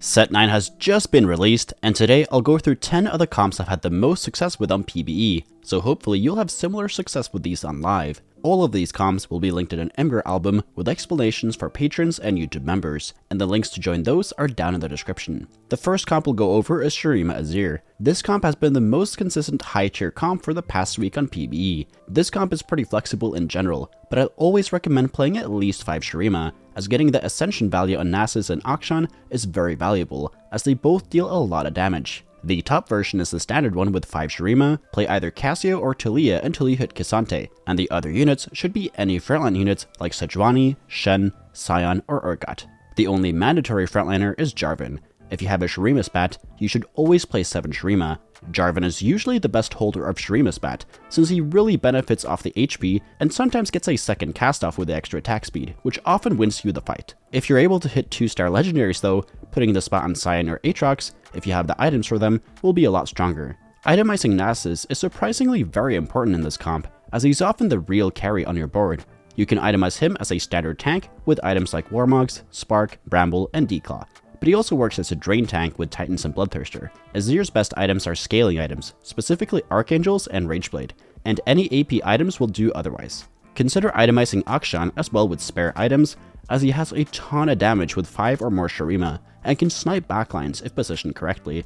Set 9 has just been released, and today I'll go through 10 of the comps I've had the most success with on PvE, so hopefully you'll have similar success with these on live. All of these comps will be linked in an Ember album with explanations for patrons and YouTube members, and the links to join those are down in the description. The first comp we'll go over is Shurima Azir. This comp has been the most consistent high tier comp for the past week on PvE. This comp is pretty flexible in general, but I'll always recommend playing at least 5 Shurima, as getting the Ascension value on Nasus and Akshan is very valuable, as they both deal a lot of damage. The top version is the standard one with 5 Shurima, play either Cassio or Taliyah until you hit K'Sante, and the other units should be any frontline units like Sejuani, Shen, Sion, or Urgot. The only mandatory frontliner is Jarvan. If you have a Shurima spat, you should always play 7 Shurima. Jarvan is usually the best holder of Shurima spat, since he really benefits off the HP and sometimes gets a second cast off with the extra attack speed, which often wins you the fight. If you're able to hit 2-star legendaries though, putting the spot on Sion or Aatrox, if you have the items for them, will be a lot stronger. Itemizing Nasus is surprisingly very important in this comp, as he's often the real carry on your board. You can itemize him as a standard tank with items like Warmogs, Spark, Bramble, and Declaw, but he also works as a drain tank with Titans and Bloodthirster. Azir's best items are scaling items, specifically Archangels and Rageblade, and any AP items will do otherwise. Consider itemizing Akshan as well with spare items, as he has a ton of damage with 5 or more Shurima, and can snipe backlines if positioned correctly.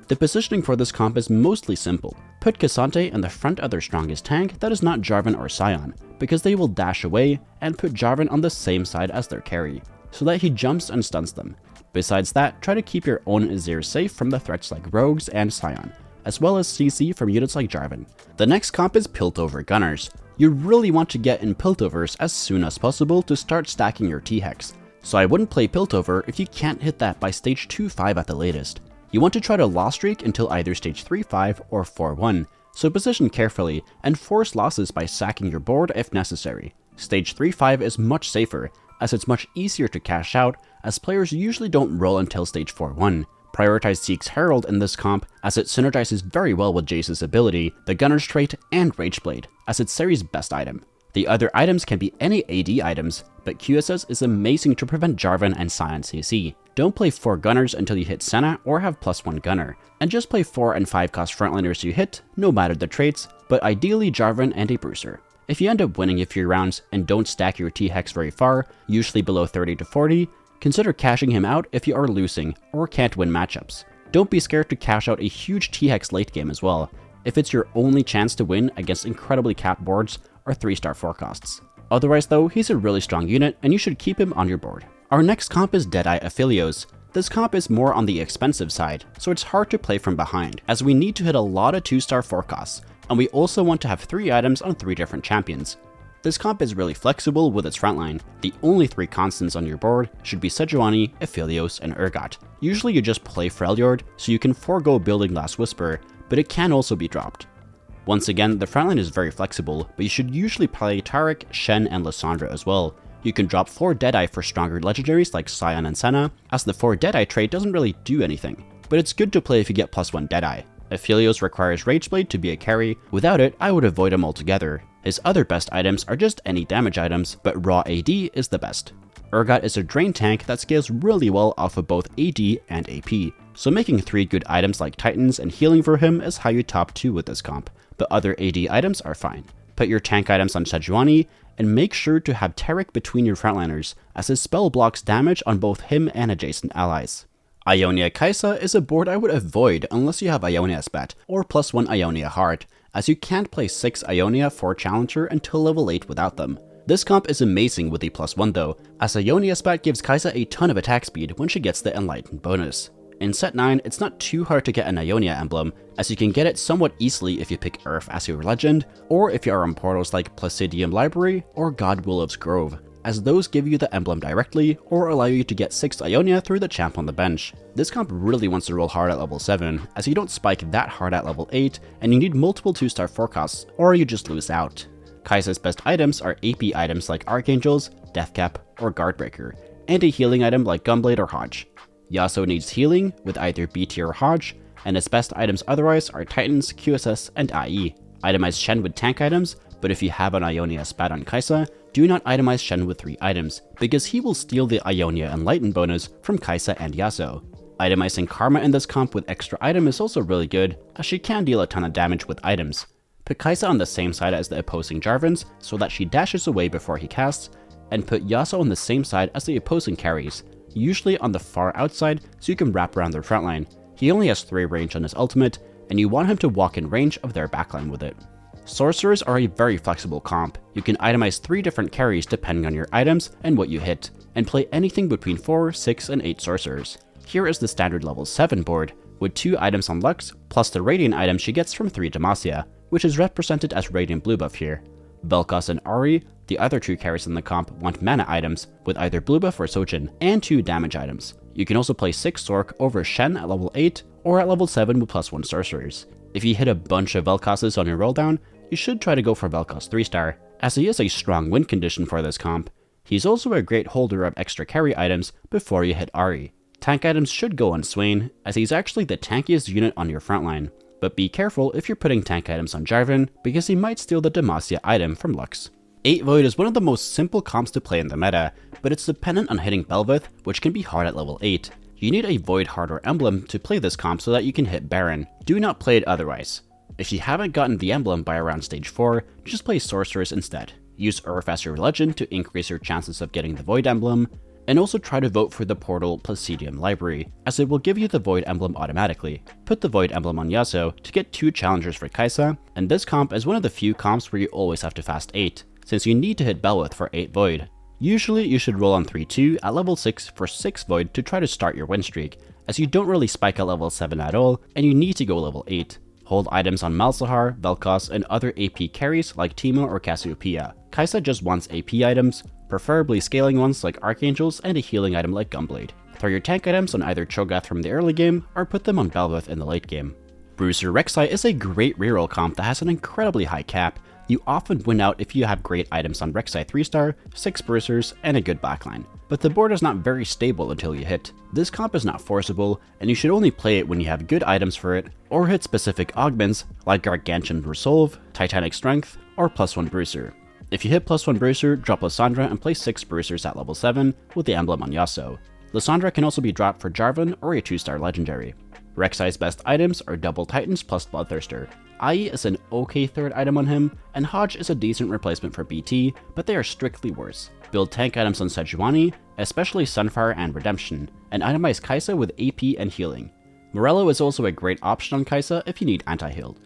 The positioning for this comp is mostly simple. Put K'Sante in the front of their strongest tank that is not Jarvan or Sion, because they will dash away, and put Jarvan on the same side as their carry, so that he jumps and stuns them. Besides that, try to keep your own Azir safe from the threats like Rogues and Sion, as well as CC from units like Jarvan. The next comp is Piltover Gunners. You really want to get in Piltovers as soon as possible to start stacking your T-Hex, so I wouldn't play Piltover if you can't hit that by stage 2-5 at the latest. You want to try to loss streak until either stage 3-5 or 4-1, so position carefully and force losses by sacking your board if necessary. Stage 3-5 is much safer, as it's much easier to cash out, as players usually don't roll until stage 4-1. Prioritize Zeke's Herald in this comp, as it synergizes very well with Jace's ability, the Gunner's trait, and Rageblade, as it's Ceri's best item. The other items can be any AD items, but QSS is amazing to prevent Jarvan and Sion CC. Don't play 4 Gunners until you hit Senna or have +1 Gunner, and just play 4 and 5 cost frontliners you hit, no matter the traits, but ideally Jarvan and a Bruiser. If you end up winning a few rounds and don't stack your T-Hex very far, usually below 30 to 40, consider cashing him out if you are losing or can't win matchups. Don't be scared to cash out a huge T-Hex late game as well, if it's your only chance to win against incredibly capped boards or 3-star forecasts. Otherwise though, he's a really strong unit and you should keep him on your board. Our next comp is Deadeye Aphelios. This comp is more on the expensive side, so it's hard to play from behind, as we need to hit a lot of 2-star forecasts, and we also want to have 3 items on 3 different champions. This comp is really flexible with its frontline. The only 3 constants on your board should be Sejuani, Aphelios, and Urgot. Usually you just play Freljord, so you can forego building Last Whisper, but it can also be dropped. Once again, the frontline is very flexible, but you should usually play Taric, Shen, and Lissandra as well. You can drop 4 Deadeye for stronger legendaries like Sion and Senna, as the 4 Deadeye trait doesn't really do anything, but it's good to play if you get +1 Deadeye. Aphelios requires Rageblade to be a carry. Without it, I would avoid him altogether. His other best items are just any damage items, but raw AD is the best. Urgot is a drain tank that scales really well off of both AD and AP, so making 3 good items like Titans and healing for him is how you top 2 with this comp, but other AD items are fine. Put your tank items on Sejuani, and make sure to have Taric between your frontliners, as his spell blocks damage on both him and adjacent allies. Ionia Kai'sa is a board I would avoid unless you have Ionia Spat or +1 Ionia Heart, as you can't play 6 Ionia for Challenger until level 8 without them. This comp is amazing with the +1 though, as Ionia Spat gives Kai'Sa a ton of attack speed when she gets the Enlightened bonus. In set 9, it's not too hard to get an Ionia emblem, as you can get it somewhat easily if you pick Earth as your legend, or if you are on portals like Placidium Library or Godwillow's Grove, as those give you the emblem directly or allow you to get 6 Ionia through the champ on the bench. This comp really wants to roll hard at level 7, as you don't spike that hard at level 8, and you need multiple 2-star forecasts, or you just lose out. Kai'Sa's best items are AP items like Archangels, Deathcap, or Guardbreaker, and a healing item like Gunblade or Hodge. Yasuo needs healing with either B tier or Hodge, and his best items otherwise are Titans, QSS, and IE. Itemize Shen with tank items, but if you have an Ionia Spat on Kai'Sa, do not itemize Shen with 3 items, because he will steal the Ionia Enlighten bonus from Kai'Sa and Yasuo. Itemizing Karma in this comp with extra item is also really good, as she can deal a ton of damage with items. Put Kai'Sa on the same side as the opposing Jarvans so that she dashes away before he casts, and put Yasuo on the same side as the opposing carries, usually on the far outside so you can wrap around their frontline. He only has 3 range on his ultimate, and you want him to walk in range of their backline with it. Sorcerers are a very flexible comp. You can itemize 3 different carries depending on your items and what you hit, and play anything between 4, 6, and 8 sorcerers. Here is the standard level 7 board, with 2 items on Lux, plus the Radiant item she gets from 3 Demacia, which is represented as Radiant blue buff here. Vel'Koz and Ahri, the other 2 carries in the comp, want mana items, with either blue buff or Sojin, and 2 damage items. You can also play 6 Sorc over Shen at level 8, or at level 7 with +1 sorcerers. If you hit a bunch of Vel'Kozes on your roll down, you should try to go for Vel'Koz 3-star, as he is a strong win condition for this comp. He's also a great holder of extra carry items before you hit Ahri. Tank items should go on Swain, as he's actually the tankiest unit on your frontline, but be careful if you're putting tank items on Jarvan, because he might steal the Demacia item from Lux. 8 Void is one of the most simple comps to play in the meta, but it's dependent on hitting Bel'Veth, which can be hard at level 8. You need a Void Heart or Emblem to play this comp so that you can hit Baron. Do not play it otherwise. If you haven't gotten the emblem by around stage 4, just play Sorcerers instead. Use Urf as your legend to increase your chances of getting the Void Emblem, and also try to vote for the Portal Placidium library, as it will give you the Void Emblem automatically. Put the Void Emblem on Yasuo to get 2 challengers for Kai'Sa, and this comp is one of the few comps where you always have to fast 8, since you need to hit Bel'Veth for 8 Void. Usually you should roll on 3-2 at level 6 for 6 Void to try to start your win streak, as you don't really spike at level 7 at all, and you need to go level 8. Hold items on Malzahar, Vel'Koz, and other AP carries like Teemo or Cassiopeia. Kai'Sa just wants AP items, preferably scaling ones like Archangels and a healing item like Gunblade. Throw your tank items on either Cho'Gath from the early game, or put them on Bel'Veth in the late game. Bruiser Rek'Sai is a great reroll comp that has an incredibly high cap. You often win out if you have great items on Rek'Sai 3-star, 6 Bruisers, and a good backline. But the board is not very stable until you hit. This comp is not forceable, and you should only play it when you have good items for it, or hit specific augments like Gargantuan Resolve, Titanic Strength, or +1 Bruiser. If you hit +1 Bruiser, drop Lissandra and play 6 Bruisers at level 7 with the emblem on Yasuo. Lissandra can also be dropped for Jarvan or a 2-star legendary. Rek'Sai's best items are Double Titans plus Bloodthirster. IE is an okay 3rd item on him, and Hodge is a decent replacement for BT, but they are strictly worse. Build tank items on Sejuani, especially Sunfire and Redemption, and itemize Kai'Sa with AP and healing. Morello is also a great option on Kai'Sa if you need anti-heal.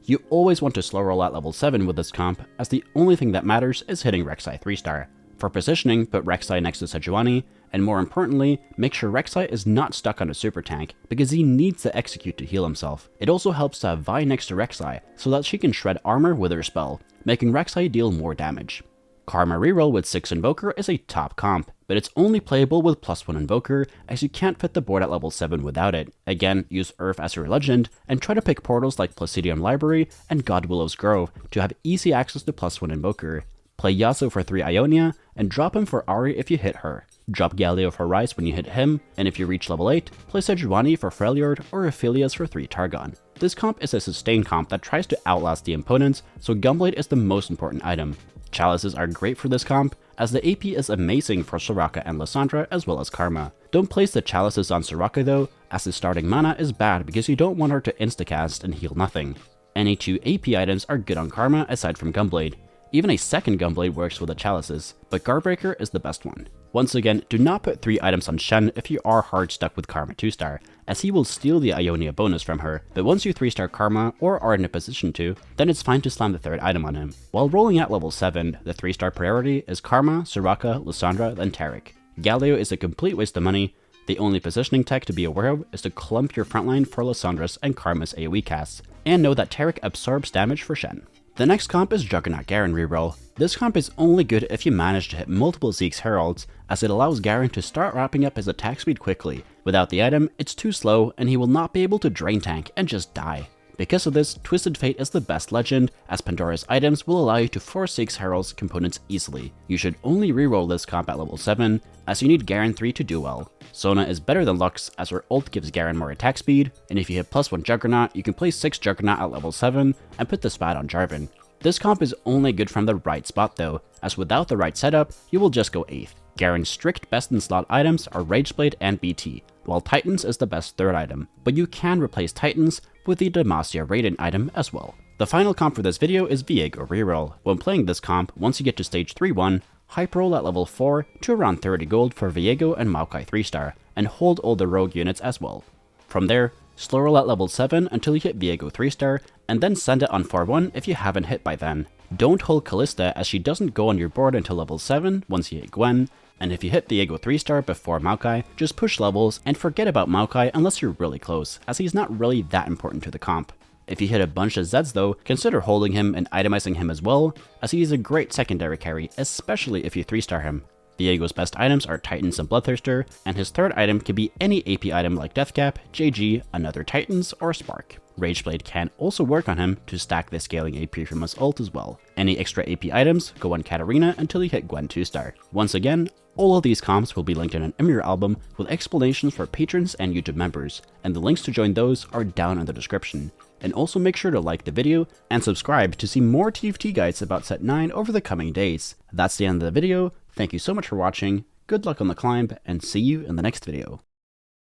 You always want to slow roll at level 7 with this comp, as the only thing that matters is hitting Rek'Sai 3-star. For positioning, put Rek'Sai next to Sejuani, and more importantly, make sure Rek'Sai is not stuck on a super tank, because he needs to execute to heal himself. It also helps to have Vi next to Rek'Sai, so that she can shred armor with her spell, making Rek'Sai deal more damage. Karma Reroll with 6 Invoker is a top comp, but it's only playable with +1 Invoker, as you can't fit the board at level 7 without it. Again, use Urf as your legend, and try to pick portals like Placidium Library and Godwillow's Grove to have easy access to +1 Invoker. Play Yasuo for 3 Ionia, and drop him for Ahri if you hit her. Drop Galio for Rise when you hit him, and if you reach level 8, play Sejuani for Freljord or Aphelios for 3 Targon. This comp is a sustain comp that tries to outlast the opponents, so Gunblade is the most important item. Chalices are great for this comp, as the AP is amazing for Soraka and Lissandra as well as Karma. Don't place the Chalices on Soraka though, as the starting mana is bad because you don't want her to instacast and heal nothing. Any 2 AP items are good on Karma aside from Gunblade. Even a second Gunblade works with the Chalices, but Guardbreaker is the best one. Once again, do not put 3 items on Shen if you are hard stuck with Karma 2-star, as he will steal the Ionia bonus from her, but once you 3-star Karma or are in a position to, then it's fine to slam the 3rd item on him. While rolling at level 7, the 3-star priority is Karma, Soraka, Lissandra, then Taric. Galio is a complete waste of money. The only positioning tech to be aware of is to clump your frontline for Lissandra's and Karma's AoE casts, and know that Taric absorbs damage for Shen. The next comp is Juggernaut Garen Reroll. This comp is only good if you manage to hit multiple Zeke's Heralds, as it allows Garen to start wrapping up his attack speed quickly. Without the item, it's too slow and he will not be able to drain tank and just die. Because of this, Twisted Fate is the best legend, as Pandora's items will allow you to force Zeke's Herald's components easily. You should only reroll this comp at level 7, as you need Garen 3 to do well. Sona is better than Lux, as her ult gives Garen more attack speed, and if you hit +1 Juggernaut, you can play 6 Juggernaut at level 7 and put the spat on Jarvan. This comp is only good from the right spot though, as without the right setup, you will just go 8th. Garen's strict best in slot items are Rageblade and BT. while Titans is the best third item, but you can replace Titans with the Demacia Radiant item as well. The final comp for this video is Viego Reroll. When playing this comp, once you get to stage 3-1, hype roll at level 4 to around 30 gold for Viego and Maokai 3-star, and hold all the rogue units as well. From there, slow roll at level 7 until you hit Viego 3-star, and then send it on 4-1 if you haven't hit by then. Don't hold Kalista as she doesn't go on your board until level 7 once you hit Gwen, and if you hit Viego 3-star before Maokai, just push levels and forget about Maokai unless you're really close, as he's not really that important to the comp. If you hit a bunch of Zeds though, consider holding him and itemizing him as well, as he is a great secondary carry, especially if you 3-star him. Viego's best items are Titans and Bloodthirster, and his third item can be any AP item like Deathcap, JG, another Titans, or Spark. Rageblade can also work on him to stack the scaling AP from his ult as well. Any extra AP items go on Katarina until you hit Gwen 2-star. Once again, all of these comps will be linked in an Emir album with explanations for patrons and YouTube members, and the links to join those are down in the description. And also make sure to like the video and subscribe to see more TFT guides about set 9 over the coming days. That's the end of the video. Thank you so much for watching, good luck on the climb, and see you in the next video.